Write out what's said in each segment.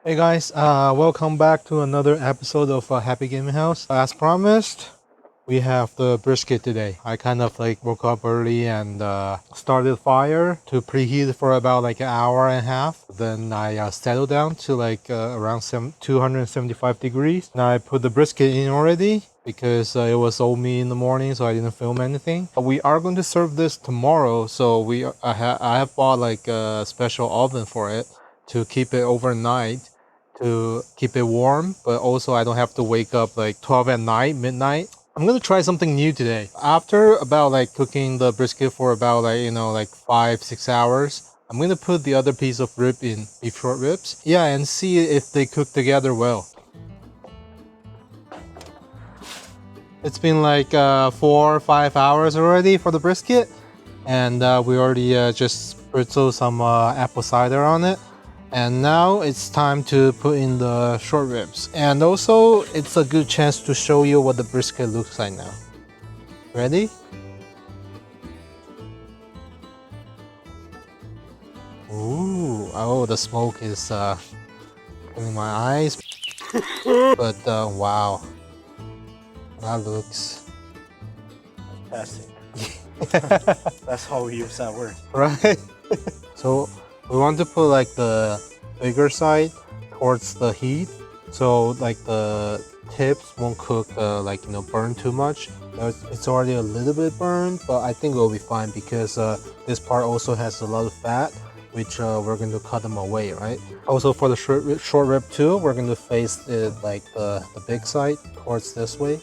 Hey guys, welcome back to another episode of Happy Gaming House. As promised, we have the brisket today. I kind of woke up early and started fire to preheat for about an hour and a half. Then I settled down to around 275 degrees. Now I put the brisket in already because it was all me in the morning, so I didn't film anything. We are going to serve this tomorrow, so I have bought a special oven for it to keep it overnight, to keep it warm, but also I don't have to wake up 12 at night, midnight. I'm gonna try something new today. After about cooking the brisket for about 5-6 hours, I'm gonna put the other piece of rib in, beef short ribs, yeah, and see if they cook together well. It's been 4 or 5 hours already for the brisket, and we already just spritzel some apple cider on it. And now it's time to put in the short ribs. And also, it's a good chance to show you what the brisket looks like now. Ready? Ooh, oh, the smoke is in my eyes. But wow, that looks fantastic. That's how we use that word. Right? So we want to put the bigger side towards the heat, so the tips won't cook burn too much. It's already a little bit burned, but I think it will be fine because this part also has a lot of fat, which we're going to cut them away, right? Also for the short rib too, we're going to face it the big side towards this way.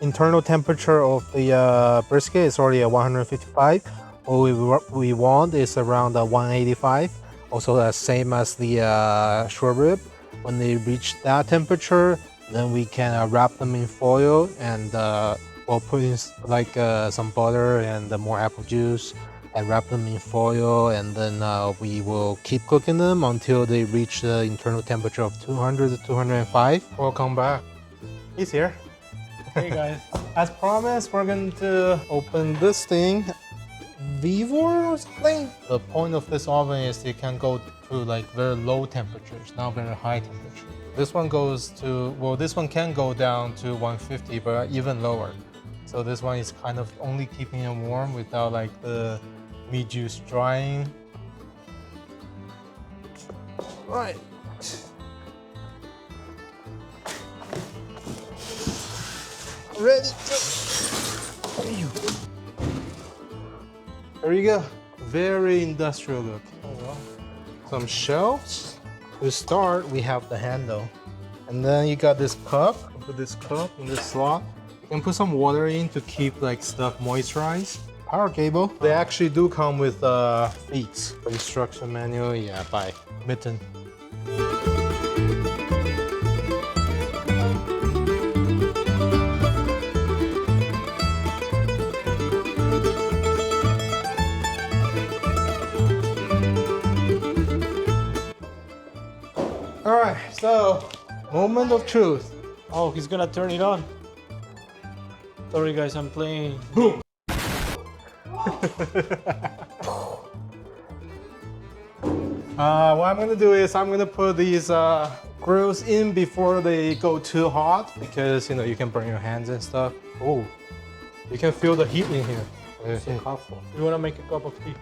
Internal temperature of the brisket is already at 155. What we want is around 185. Also the same as the short rib. When they reach that temperature, then we can wrap them in foil and we'll put in some butter and more apple juice and wrap them in foil, and then we will keep cooking them until they reach the internal temperature of 200 to 205. Welcome back. He's here. Hey guys. As promised, we're going to open this thing. Vivor or something. The point of this oven is it can go to very low temperatures, not very high temperature. This one goes to, well, this one can go down to 150, but even lower. So this one is kind of only keeping it warm without the meat juice drying. Right. Ready to. There you go. Very industrial look. Oh, wow. Some shelves. To start, we have the handle. And then you got this cup. Put this cup in this slot. You can put some water in to keep stuff moisturized. Power cable. They actually do come with feet. Instruction manual, yeah, by Mitten. Alright, so moment of truth. Oh, he's gonna turn it on. Sorry guys, I'm playing. Boom! What I'm gonna do is I'm gonna put these grills in before they go too hot, because you can burn your hands and stuff. Oh, you can feel the heat in here. You wanna make a cup of tea?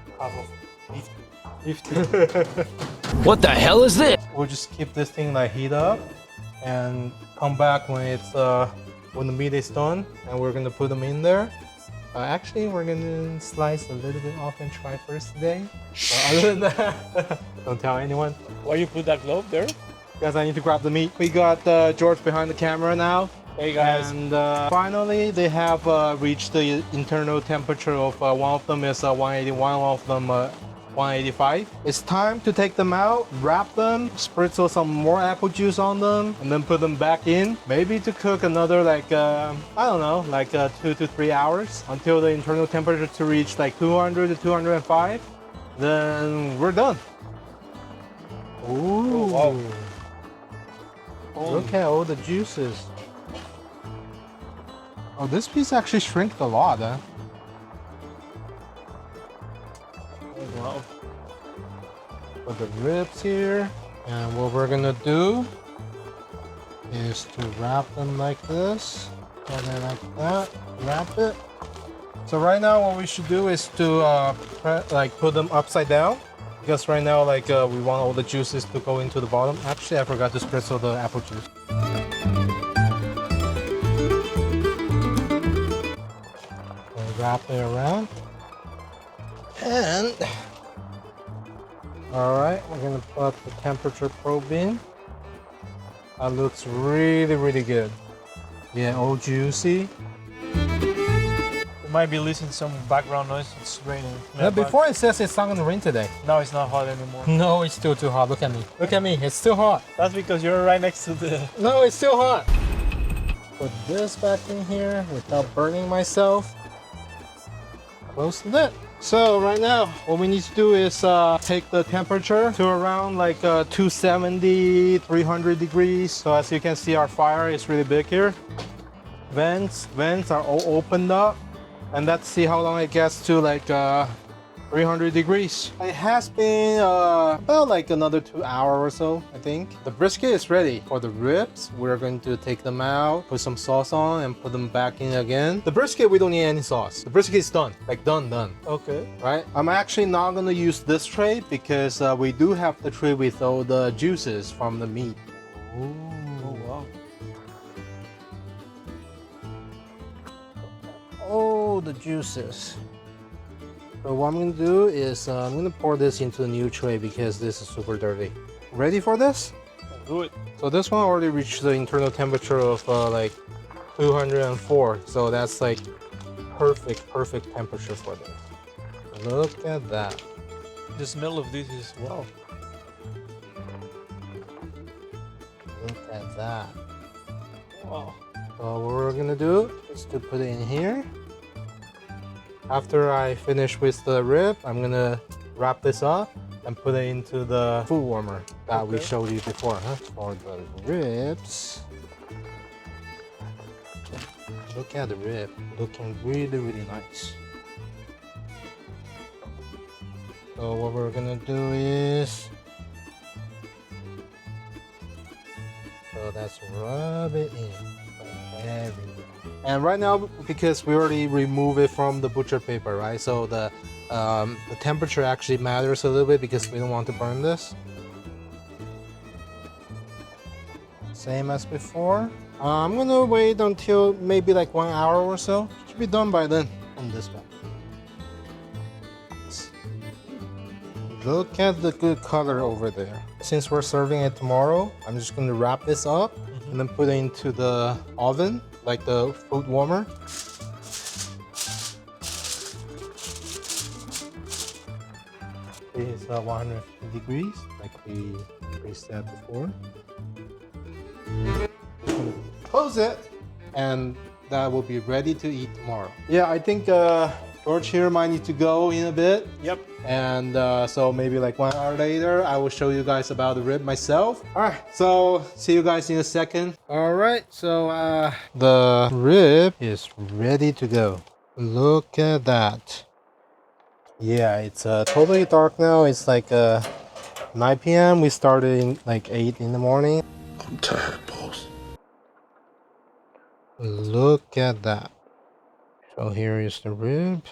What the hell is this? We'll just keep this thing heat up and come back when it's when the meat is done, and we're gonna put them in there. Actually, we're gonna slice a little bit off and try first today. Other than that, don't tell anyone. Why you put that glove there? Because I need to grab the meat. We got George behind the camera now. Hey guys. And finally, they have reached the internal temperature of one of them is 181, one of them 185. It's time to take them out, wrap them, spritzel some more apple juice on them, and then put them back in. Maybe to cook another I don't know, 2 to 3 hours until the internal temperature to reach 200 to 205. Then we're done. Ooh. Oh, wow. Look at all the juices. Oh, this piece actually shrinked a lot, huh? Oh, wow. Put the ribs here. And what we're gonna do is to wrap them like this, and then like that, wrap it. So right now what we should do is to put them upside down, because right now we want all the juices to go into the bottom. Actually, I forgot to spritz the apple juice. And wrap it around. And all right, we're gonna put the temperature probe in. That looks really, really good. Yeah, all juicy. You might be listening to some background noise. It's raining. Now, before it says it's not gonna rain today. No, it's not hot anymore. No, it's still too hot. Look at me. Look at me. It's still hot. That's because you're right next to the... No, it's still hot. Put this back in here without burning myself. Close the lid. So right now, what we need to do is take the temperature to around 270, 300 degrees. So as you can see, our fire is really big here. Vents are all opened up. And let's see how long it gets to 300 degrees. It has been about another 2 hours or so, I think. The brisket is ready. For the ribs, we're going to take them out, put some sauce on, and put them back in again. The brisket, we don't need any sauce. The brisket is done, done. Okay. Right? I'm actually not gonna use this tray because we do have the tray with all the juices from the meat. Ooh. Oh, wow. Oh, the juices. So what I'm gonna do is I'm gonna pour this into the new tray because this is super dirty. Ready for this? Do it. So this one already reached the internal temperature of 204. So that's perfect temperature for this. Look at that. The smell of this is wow. Look at that. Wow. So what we're gonna do is to put it in here. After I finish with the rib, I'm gonna wrap this up and put it into the food warmer that we showed you before, huh? For the ribs. Look at the rib, looking really, really nice. So what we're gonna do is, so let's rub it in everywhere. And right now, because we already removed it from the butcher paper, right? So the temperature actually matters a little bit because we don't want to burn this. Same as before. I'm gonna wait until maybe 1 hour or so. Should be done by then on this one. Look at the good color over there. Since we're serving it tomorrow, I'm just gonna wrap this up and then put it into the oven, like the food warmer. It's 150 degrees, like we said before. Close it, and that will be ready to eat tomorrow. Yeah, I think George here might need to go in a bit. Yep. And so maybe 1 hour later, I will show you guys about the rib myself. All right, so see you guys in a second. All right, so the rib is ready to go. Look at that. Yeah, it's totally dark now. It's 9 p.m. We started in 8 in the morning. I'm tired, boss. Look at that. So here is the rib.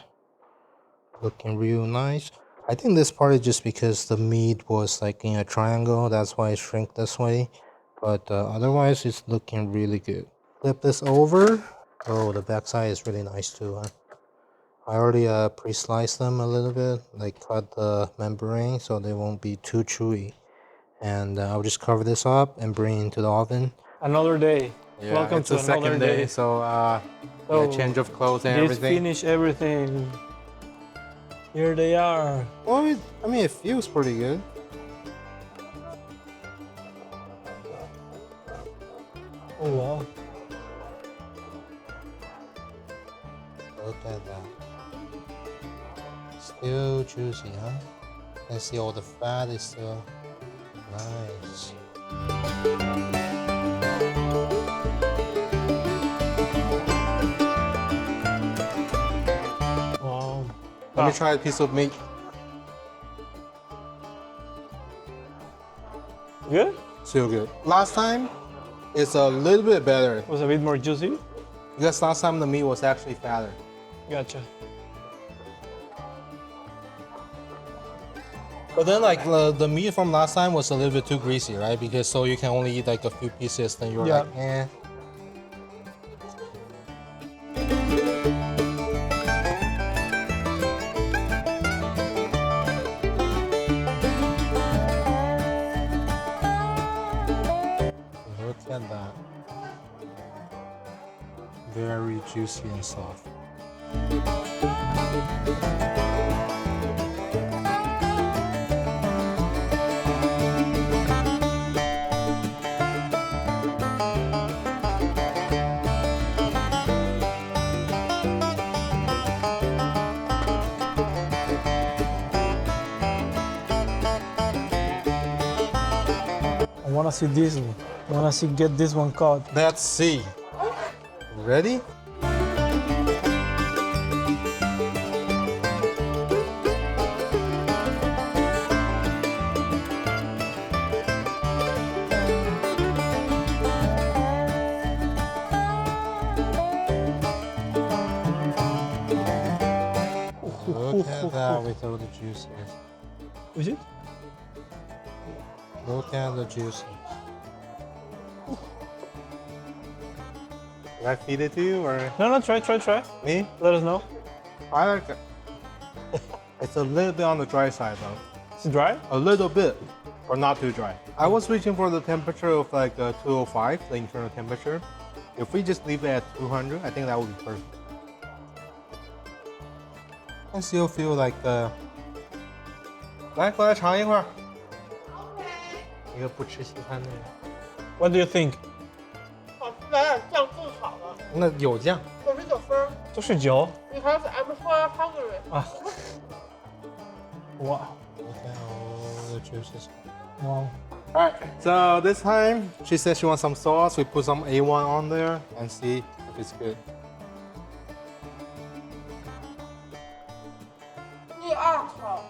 Looking real nice. I think this part is just because the meat was in a triangle. That's why it shrank this way. But otherwise, it's looking really good. Flip this over. Oh, the backside is really nice too, huh? I already pre-sliced them a little bit, cut the membrane so they won't be too chewy. And I'll just cover this up and bring it into the oven. Another day. Yeah, Welcome it's to the another second day, so yeah, change of clothes and just everything. Finish everything. Here they are. Well, I mean, it feels pretty good. Oh wow. Look at that. Still juicy, huh? You can see all the fat is still nice. Wow. Let me try a piece of meat. Good? Still good. Last time, it's a little bit better Was a bit more juicy? because last time the meat was actually fatter. Gotcha. But then like the meat from last time was a little bit too greasy, right? Because so you can only eat like a few pieces, then you're Yeah. like, eh. Look at that. Very juicy and soft. I wanna see this one. I wanna see get this one caught. Let's see. Ready? Look at that with all the juices. Is it? Look at the juices. Did I feed it to you or No, try. me? Let us know. I like it. It's a little bit on the dry side though. Is it dry? A little bit, or not too dry. I was reaching for the temperature of like 205, the internal temperature. If we just leave it at 200, I think that would be perfect. I still feel like 来，过来尝一块儿。一个不吃西餐的人。 What do you think? 好吃来点酱更好了。那有酱。99分99. because I'm so hungry. Ah. Wow. Look at all the juices. Wow. Alright, so this time she said she wants some sauce. We put some A1 on there and see if it's good. 第二口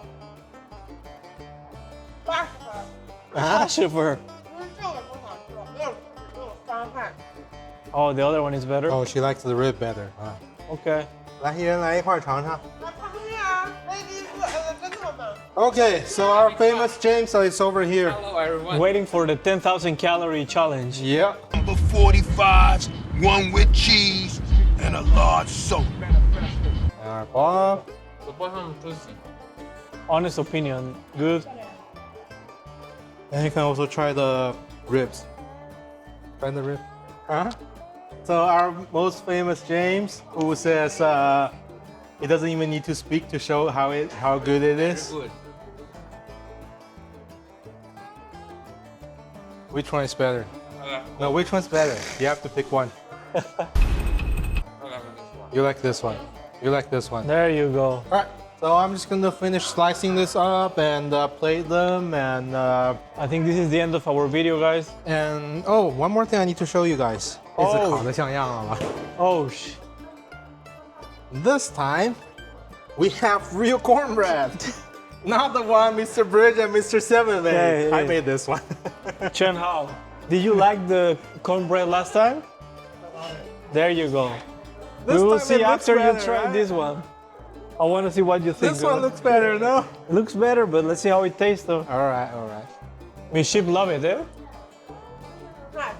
80分， 80 分. 其实这个不好吃，没有自己没有伤害。 Oh, the other one is better? Oh, she likes the rib better. Okay. 来，一人来一块尝尝。来看东西啊，ladies and gentlemen。 Okay, so our famous James is over here. Hello, everyone. Waiting for the 10,000 calorie challenge. Yeah. Number 45s, one with cheese, and a large soda. Alright, Bob. The bottom juicy. Honest opinion, good. And you can also try the ribs. Try the rib. Huh? So our most famous James, who says he doesn't even need to speak to show how good it is. Good. Which one is better? Okay. No, which one's better? You have to pick one. Okay, this one. You like this one. You like this one. There you go. Alright, so I'm just gonna finish slicing this up and plate them and I think this is the end of our video, guys. oh, one more thing I need to show you guys. Oh. Oh, This time, we have real cornbread. Not the one Mr. Bridge and Mr. Seven made. Hey, I hey. made this one. Chen Hao, did you like the cornbread last time? There you go. This We will time see it looks after you better, try right? this one. I want to see what you think. This one looks better, no? It looks better, but let's see how it tastes though. Alright, alright. We ship love it, eh? 嗨，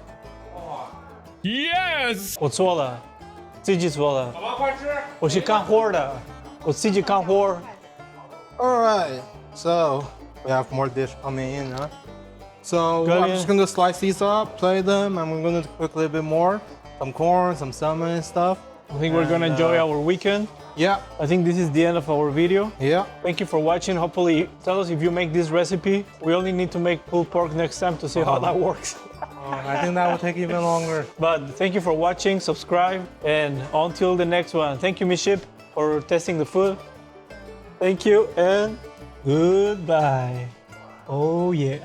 Yes. 我做了，自己做的。我是干活的，我自己干活。 Alright, so we have more dish coming in, huh? So Good, I'm yeah. just gonna slice these up, plate them, and we're gonna cook a little bit more. Some corn, some salmon and stuff. I think we're gonna And, enjoy our weekend. Yeah, I think this is the end of our video. yeah. Thank you for watching. Hopefully, tell us if you make this recipe. We only need to make pulled pork next time to see how that works. I think that will take even longer. But thank you for watching, subscribe, and until the next one. Thank you, Miship, for testing the food. Thank you, and goodbye. Oh, yeah.